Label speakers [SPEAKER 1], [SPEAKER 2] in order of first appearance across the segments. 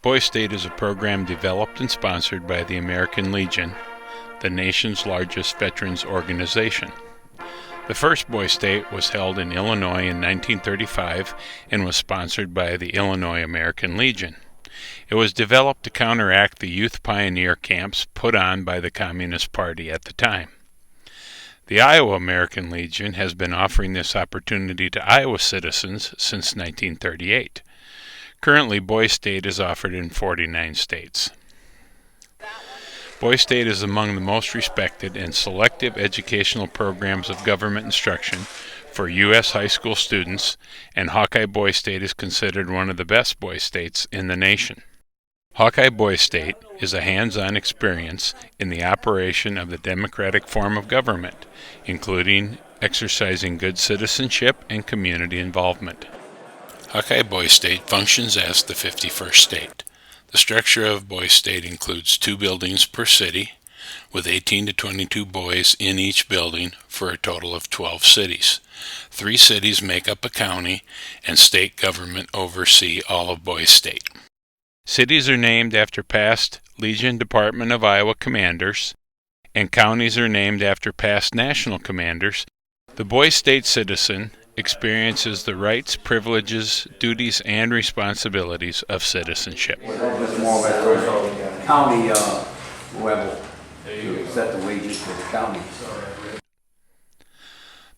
[SPEAKER 1] Boys State is a program developed and sponsored by the American Legion, the nation's largest veterans organization. The first Boys State was held in Illinois in 1935 and was sponsored by the Illinois American Legion. It was developed to counteract the youth pioneer camps put on by the Communist Party at the time. The Iowa American Legion has been offering this opportunity to Iowa citizens since 1938. Currently, Boys State is offered in 49 states. Boys State is among the most respected and selective educational programs of government instruction for U.S. high school students, and Hawkeye Boys State is considered one of the best Boys States in the nation. Hawkeye Boys State is a hands-on experience in the operation of the democratic form of government, including exercising good citizenship and community involvement. Hawkeye Boys State functions as the 51st state. The structure of Boys State includes 2 buildings per city, with 18 to 22 boys in each building for a total of 12 cities. 3 cities make up a county, and state government oversee all of Boys State. Cities are named after past Legion Department of Iowa commanders, and counties are named after past national commanders. The Boys State citizen experiences the rights, privileges, duties, and responsibilities of citizenship.
[SPEAKER 2] Just more or less county level to set the wages for the county.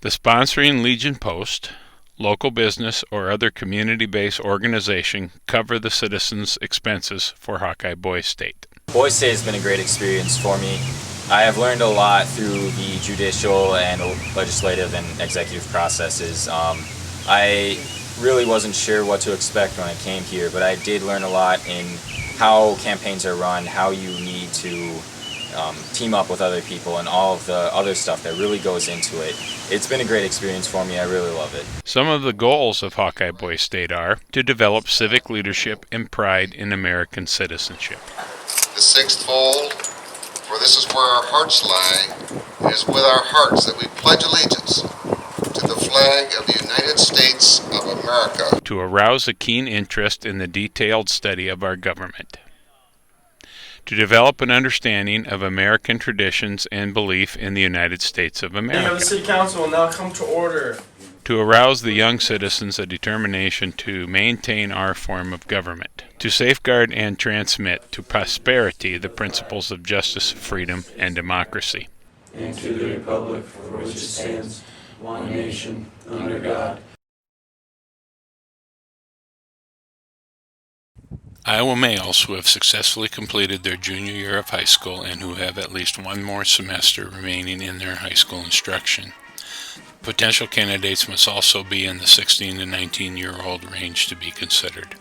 [SPEAKER 1] The sponsoring Legion Post, local business, or other community-based organization cover the citizens' expenses for Hawkeye Boys State.
[SPEAKER 3] Boys State has been a great experience for me. I have learned a lot through the judicial and legislative and executive processes. I really wasn't sure what to expect when I came here, but I did learn a lot in how campaigns are run, how you need to team up with other people, and all of the other stuff that really goes into it. It's been a great experience for me. I really love it.
[SPEAKER 1] Some of the goals of Hawkeye Boys State are to develop civic leadership and pride in American citizenship.
[SPEAKER 4] The sixth fold, for this is where our hearts lie. It is with our hearts that we pledge allegiance to the flag of the United States of America.
[SPEAKER 1] To arouse a keen interest in the detailed study of our government. To develop an understanding of American traditions and belief in the United States of America.
[SPEAKER 5] Meeting of the City Council will now come to order.
[SPEAKER 1] To arouse the young citizens a determination to maintain our form of government. To safeguard and transmit to posterity the principles of justice, freedom, and democracy.
[SPEAKER 6] And to the republic for which it stands, one nation, under God.
[SPEAKER 1] Iowa males who have successfully completed their junior year of high school and who have at least one more semester remaining in their high school instruction. Potential candidates must also be in the 16 to 19-year-old range to be considered.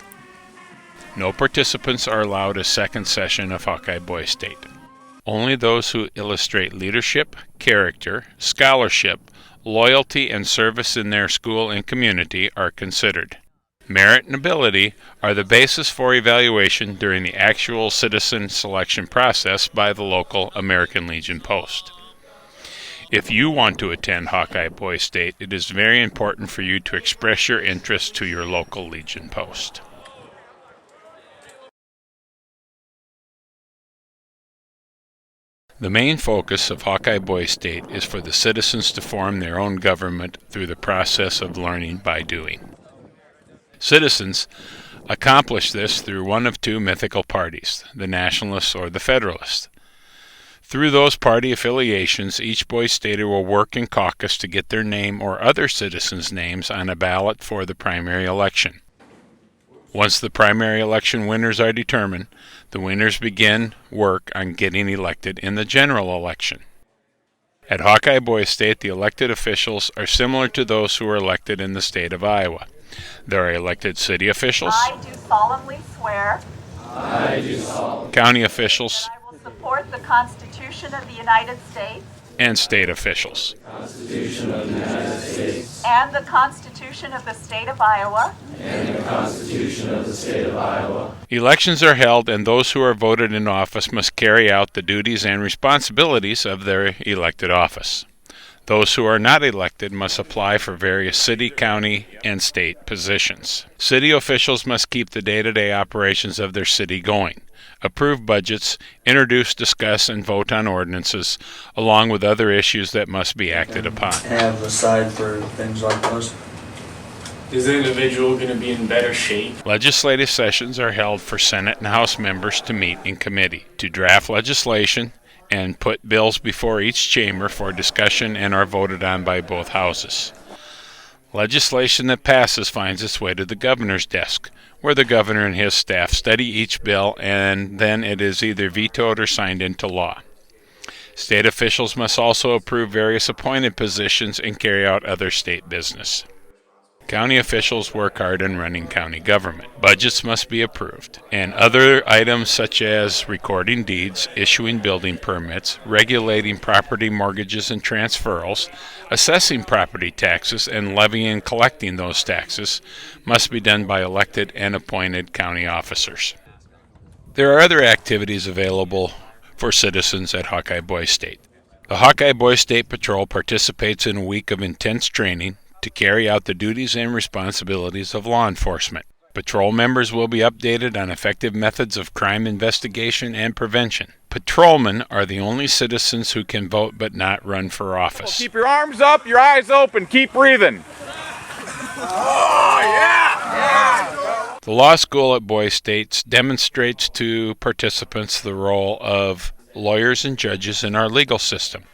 [SPEAKER 1] No participants are allowed a second session of Hawkeye Boys State. Only those who illustrate leadership, character, scholarship, loyalty, and service in their school and community are considered. Merit and ability are the basis for evaluation during the actual citizen selection process by the local American Legion Post. If you want to attend Hawkeye Boys State, it is very important for you to express your interest to your local Legion Post. The main focus of Hawkeye Boys State is for the citizens to form their own government through the process of learning by doing. Citizens accomplish this through one of 2 mythical parties, the Nationalists or the Federalists. Through those party affiliations, each Boys Stater will work in caucus to get their name or other citizens' names on a ballot for the primary election. Once the primary election winners are determined, the winners begin work on getting elected in the general election. At Hawkeye Boys State, the elected officials are similar to those who are elected in the state of Iowa. There are elected city officials,
[SPEAKER 7] I do solemnly swear
[SPEAKER 1] county officials,
[SPEAKER 7] that I will support the Constitution of the United States
[SPEAKER 1] and state officials.
[SPEAKER 6] Constitution of the United States
[SPEAKER 7] and the Constitution of the State of Iowa,
[SPEAKER 6] and the Constitution of the State of Iowa.
[SPEAKER 1] Elections are held, and those who are voted in office must carry out the duties and responsibilities of their elected office. Those who are not elected must apply for various city, county, and state positions. City officials must keep the day-to-day operations of their city going, approve budgets, introduce, discuss, and vote on ordinances, along with other issues that must be acted upon.
[SPEAKER 6] Have aside for things like those.
[SPEAKER 5] Is the individual going to be in better shape?
[SPEAKER 1] Legislative sessions are held for Senate and House members to meet in committee, to draft legislation, and put bills before each chamber for discussion and are voted on by both houses. Legislation that passes finds its way to the governor's desk, where the governor and his staff study each bill, and then it is either vetoed or signed into law. State officials must also approve various appointed positions and carry out other state business. County officials work hard in running county government. Budgets must be approved, and other items such as recording deeds, issuing building permits, regulating property mortgages and transferals, assessing property taxes, and levying and collecting those taxes must be done by elected and appointed county officers. There are other activities available for citizens at Hawkeye Boys State. The Hawkeye Boys State Patrol participates in a week of intense training to carry out the duties and responsibilities of law enforcement. Patrol members will be updated on effective methods of crime investigation and prevention. Patrolmen are the only citizens who can vote but not run for office.
[SPEAKER 8] Keep your arms up, your eyes open, keep breathing.
[SPEAKER 1] The law school at Boys State demonstrates to participants the role of lawyers and judges in our legal system,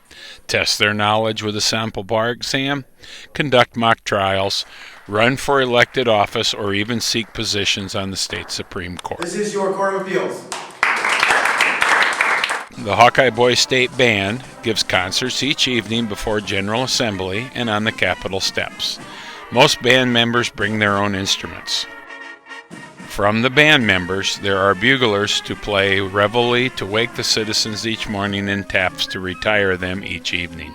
[SPEAKER 1] test their knowledge with a sample bar exam, conduct mock trials, run for elected office, or even seek positions on the state Supreme Court.
[SPEAKER 9] This is your Court of Appeals.
[SPEAKER 1] The Hawkeye Boys State Band gives concerts each evening before General Assembly and on the Capitol steps. Most band members bring their own instruments. From the band members, there are buglers to play reveille to wake the citizens each morning and taps to retire them each evening.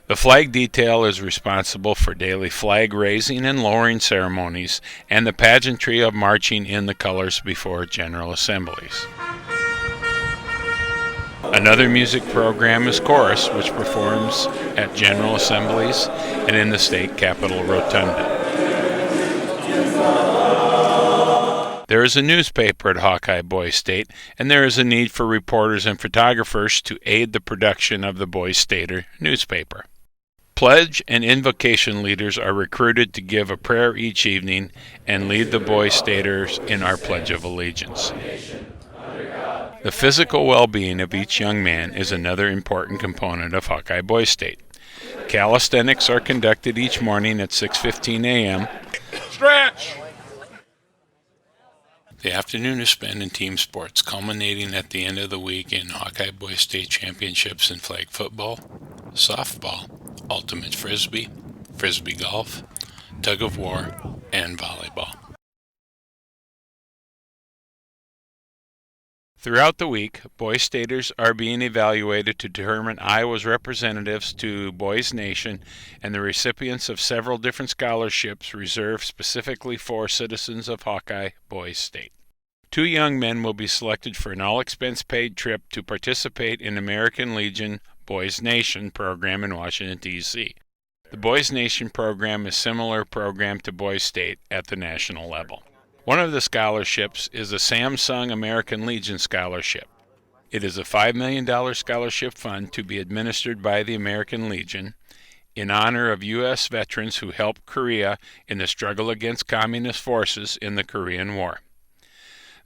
[SPEAKER 1] The flag detail is responsible for daily flag raising and lowering ceremonies and the pageantry of marching in the colors before General Assemblies. Another music program is Chorus, which performs at General Assemblies and in the state Capitol Rotunda. There is a newspaper at Hawkeye Boys State, and there is a need for reporters and photographers to aid the production of the Boys Stater newspaper. Pledge and invocation leaders are recruited to give a prayer each evening and lead the Boys Staters in our Pledge of Allegiance. The physical well-being of each young man is another important component of Hawkeye Boys State. Calisthenics are conducted each morning at 6:15 a.m.
[SPEAKER 8] Stretch!
[SPEAKER 1] The afternoon is spent in team sports, culminating at the end of the week in Hawkeye Boys State Championships in flag football, softball, ultimate frisbee, frisbee golf, tug of war, and volleyball. Throughout the week, Boys Staters are being evaluated to determine Iowa's representatives to Boys Nation and the recipients of several different scholarships reserved specifically for citizens of Hawkeye Boys State. 2 young men will be selected for an all-expense-paid trip to participate in American Legion Boys Nation program in Washington, D.C. The Boys Nation program is a similar program to Boys State at the national level. One of the scholarships is a Samsung American Legion Scholarship. It is a $5 million scholarship fund to be administered by the American Legion in honor of U.S. veterans who helped Korea in the struggle against communist forces in the Korean War.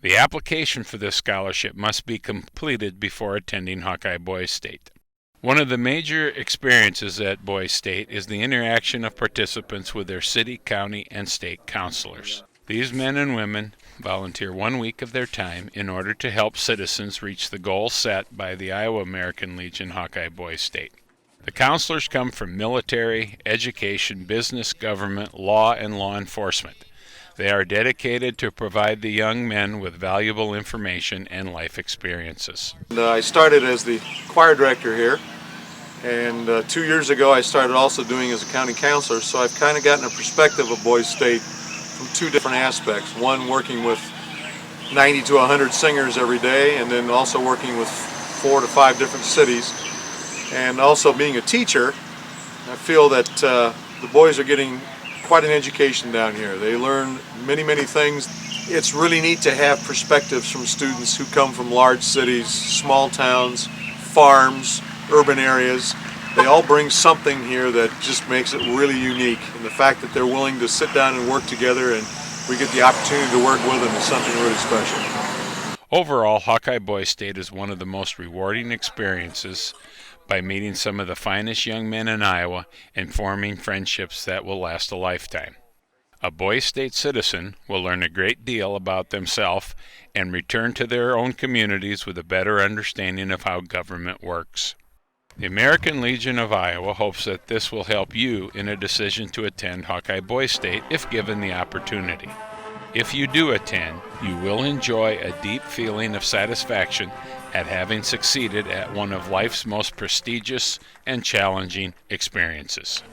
[SPEAKER 1] The application for this scholarship must be completed before attending Hawkeye Boys State. One of the major experiences at Boys State is the interaction of participants with their city, county, and state counselors. These men and women volunteer 1 week of their time in order to help citizens reach the goals set by the Iowa American Legion Hawkeye Boys State. The counselors come from military, education, business, government, law, and law enforcement. They are dedicated to provide the young men with valuable information and life experiences.
[SPEAKER 10] I started as the choir director here, and 2 years ago I started also doing as a county counselor, so I've kind of gotten a perspective of Boys State from 2 different aspects. One, working with 90 to 100 singers every day, and then also working with 4 to 5 different cities. And also being a teacher, I feel that the boys are getting quite an education down here. They learn many, many things. It's really neat to have perspectives from students who come from large cities, small towns, farms, urban areas. They all bring something here that just makes it really unique. And the fact that they're willing to sit down and work together and we get the opportunity to work with them is something really special.
[SPEAKER 1] Overall, Hawkeye Boys State is one of the most rewarding experiences by meeting some of the finest young men in Iowa and forming friendships that will last a lifetime. A Boys State citizen will learn a great deal about themselves and return to their own communities with a better understanding of how government works. The American Legion of Iowa hopes that this will help you in a decision to attend Hawkeye Boys State if given the opportunity. If you do attend, you will enjoy a deep feeling of satisfaction at having succeeded at one of life's most prestigious and challenging experiences.